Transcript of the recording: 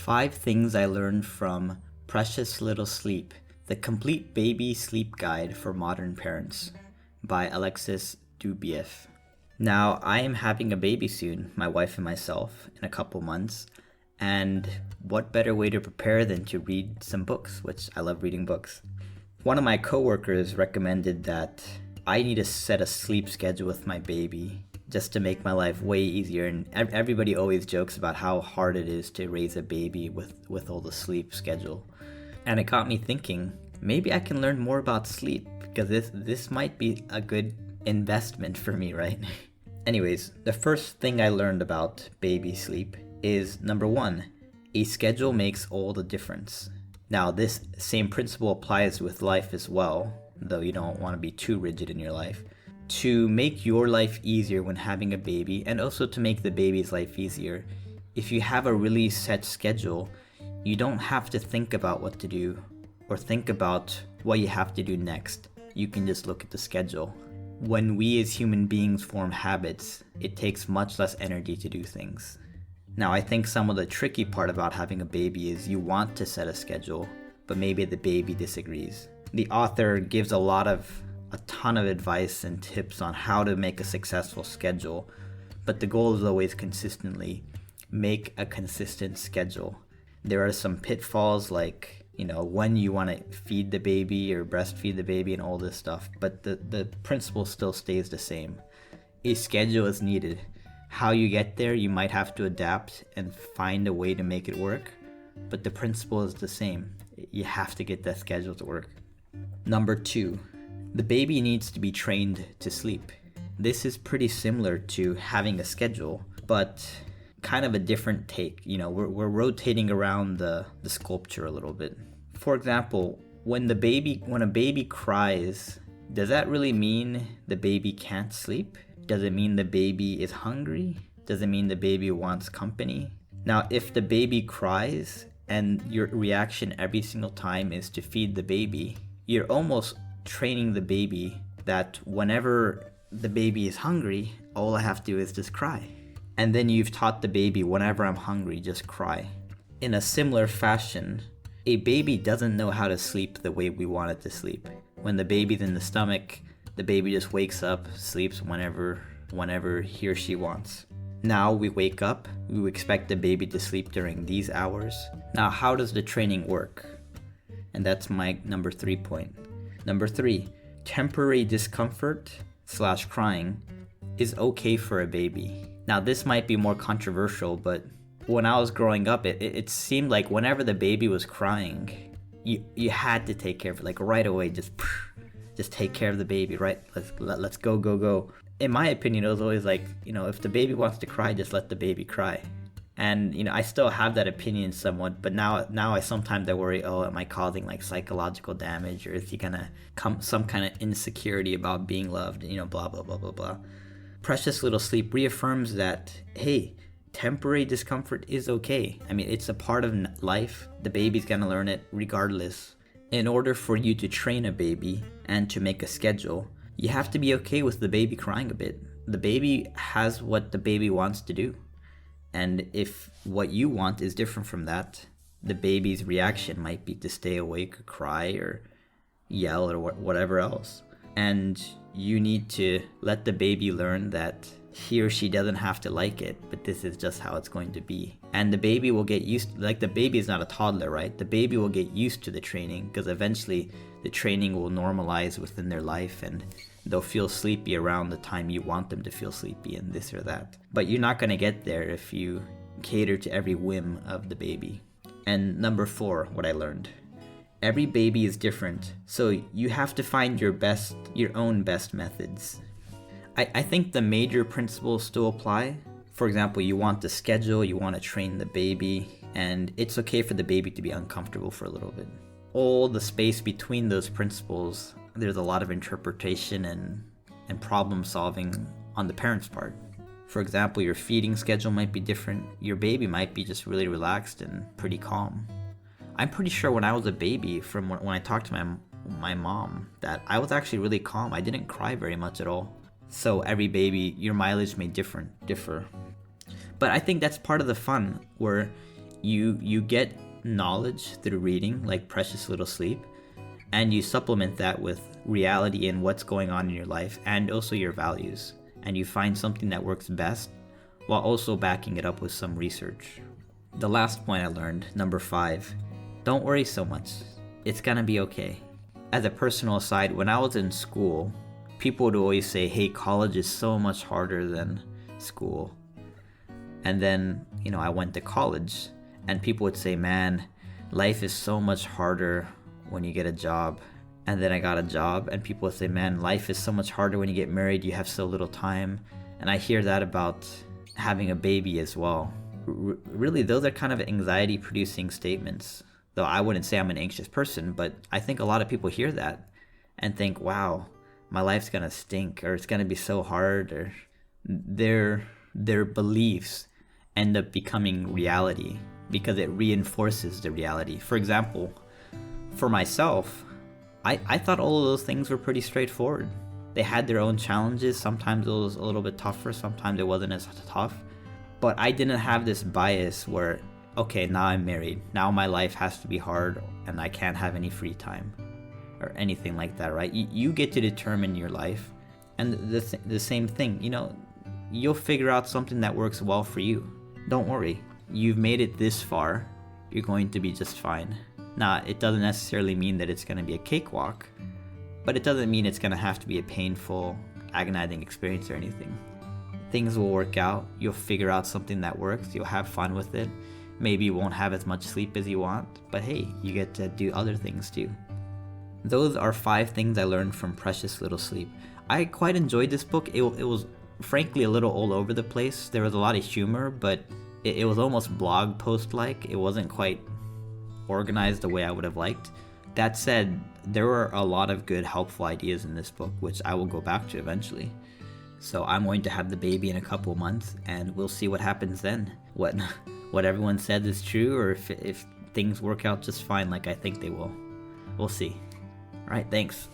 5 Things I Learned from Precious Little Sleep, The Complete Baby Sleep Guide for Modern Parents by Alexis Dubief. Now, I am having a baby soon, my wife and myself, in a couple months, and what better way to prepare than to read some books, which I love reading books. One of my coworkers recommended that I need to set a sleep schedule with my baby just to make my life way easier, and everybody always jokes about how hard it is to raise a baby with all the sleep schedule. And it got me thinking, maybe I can learn more about sleep, because this might be a good investment for me, right? Anyways, the first thing I learned about baby sleep is number 1, a schedule makes all the difference. Now, this same principle applies with life as well, though you don't want to be too rigid in your life. To make your life easier when having a baby, and also to make the baby's life easier, if you have a really set schedule, you don't have to think about what to do or think about what you have to do next. You can just look at the schedule. When we as human beings form habits, it takes much less energy to do things. Now, I think some of the tricky part about having a baby is you want to set a schedule, but maybe the baby disagrees. The author gives a ton of advice and tips on how to make a successful schedule, but the goal is always consistently make a consistent schedule. There are some pitfalls like, when you want to feed the baby or breastfeed the baby and all this stuff, but the principle still stays the same. A schedule is needed. How you get there, you might have to adapt and find a way to make it work, but the principle is the same. You have to get that schedule to work. Number 2, the baby needs to be trained to sleep. This is pretty similar to having a schedule, but kind of a different take. We're rotating around the sculpture a little bit. For example, when a baby cries, does that really mean the baby can't sleep? Does it mean the baby is hungry? Does it mean the baby wants company? Now, if the baby cries and your reaction every single time is to feed the baby, you're almost training the baby that whenever the baby is hungry, all I have to do is just cry. And then you've taught the baby, whenever I'm hungry, just cry. In a similar fashion, a baby doesn't know how to sleep the way we want it to sleep. When the baby's in the stomach, the baby just wakes up, sleeps whenever he or she wants. Now we wake up, we expect the baby to sleep during these hours. Now, how does the training work? And that's my number 3 point. Number 3, temporary discomfort / crying is okay for a baby. Now, this might be more controversial, but when I was growing up, it seemed like whenever the baby was crying, you had to take care of it, like right away, just take care of the baby, right? Let's go. In my opinion, it was always like, if the baby wants to cry, just let the baby cry. And, I still have that opinion somewhat, but now I sometimes worry, am I causing like psychological damage, or is he gonna come some kind of insecurity about being loved, blah, blah, blah, blah, blah. Precious Little Sleep reaffirms that, hey, temporary discomfort is okay. I mean, it's a part of life. The baby's gonna learn it regardless. In order for you to train a baby and to make a schedule, you have to be okay with the baby crying a bit. The baby has what the baby wants to do. And if what you want is different from that, the baby's reaction might be to stay awake or cry or yell or whatever else. And you need to let the baby learn that he or she doesn't have to like it, but this is just how it's going to be. And the baby will get used, like the baby is not a toddler, right? The baby will get used to the training, because eventually the training will normalize within their life and they'll feel sleepy around the time you want them to feel sleepy and this or that. But you're not going to get there if you cater to every whim of the baby. And number 4, what I learned. Every baby is different, so you have to find your own best methods. I think the major principles still apply. For example, you want the schedule, you want to train the baby, and it's okay for the baby to be uncomfortable for a little bit. All the space between those principles, there's a lot of interpretation and problem solving on the parent's part. For example, your feeding schedule might be different. Your baby might be just really relaxed and pretty calm. I'm pretty sure when I was a baby, from when I talked to my mom, that I was actually really calm. I didn't cry very much at all. So every baby, your mileage may differ. But I think that's part of the fun, where You get knowledge through reading, like Precious Little Sleep, and you supplement that with reality and what's going on in your life and also your values. And you find something that works best while also backing it up with some research. The last point I learned, number 5, don't worry so much. It's gonna be okay. As a personal aside, when I was in school, people would always say, hey, college is so much harder than school. And then, I went to college and people would say, man, life is so much harder when you get a job. And then I got a job and people would say, man, life is so much harder when you get married, you have so little time. And I hear that about having a baby as well. Really, those are kind of anxiety producing statements. Though I wouldn't say I'm an anxious person, but I think a lot of people hear that and think, wow, my life's gonna stink, or it's gonna be so hard, or their beliefs end up becoming reality because it reinforces the reality. For example, for myself, I thought all of those things were pretty straightforward. They had their own challenges. Sometimes it was a little bit tougher, sometimes it wasn't as tough. But I didn't have this bias where, okay, now I'm married, now my life has to be hard and I can't have any free time or anything like that, right? You get to determine your life. And the same thing, you'll figure out something that works well for you. Don't worry. You've made it this far. You're going to be just fine. Now, it doesn't necessarily mean that it's going to be a cakewalk, but it doesn't mean it's going to have to be a painful, agonizing experience or anything. Things will work out. You'll figure out something that works. You'll have fun with it. Maybe you won't have as much sleep as you want, but hey, you get to do other things too. Those are 5 things I learned from Precious Little Sleep. I quite enjoyed this book. It was frankly a little all over the place. There was a lot of humor, but it was almost blog post-like. It wasn't quite organized the way I would have liked. That said, there were a lot of good, helpful ideas in this book, which I will go back to eventually. So I'm going to have the baby in a couple months, and we'll see what happens then. What everyone said is true, or if things work out just fine like I think they will. We'll see. All right, thanks.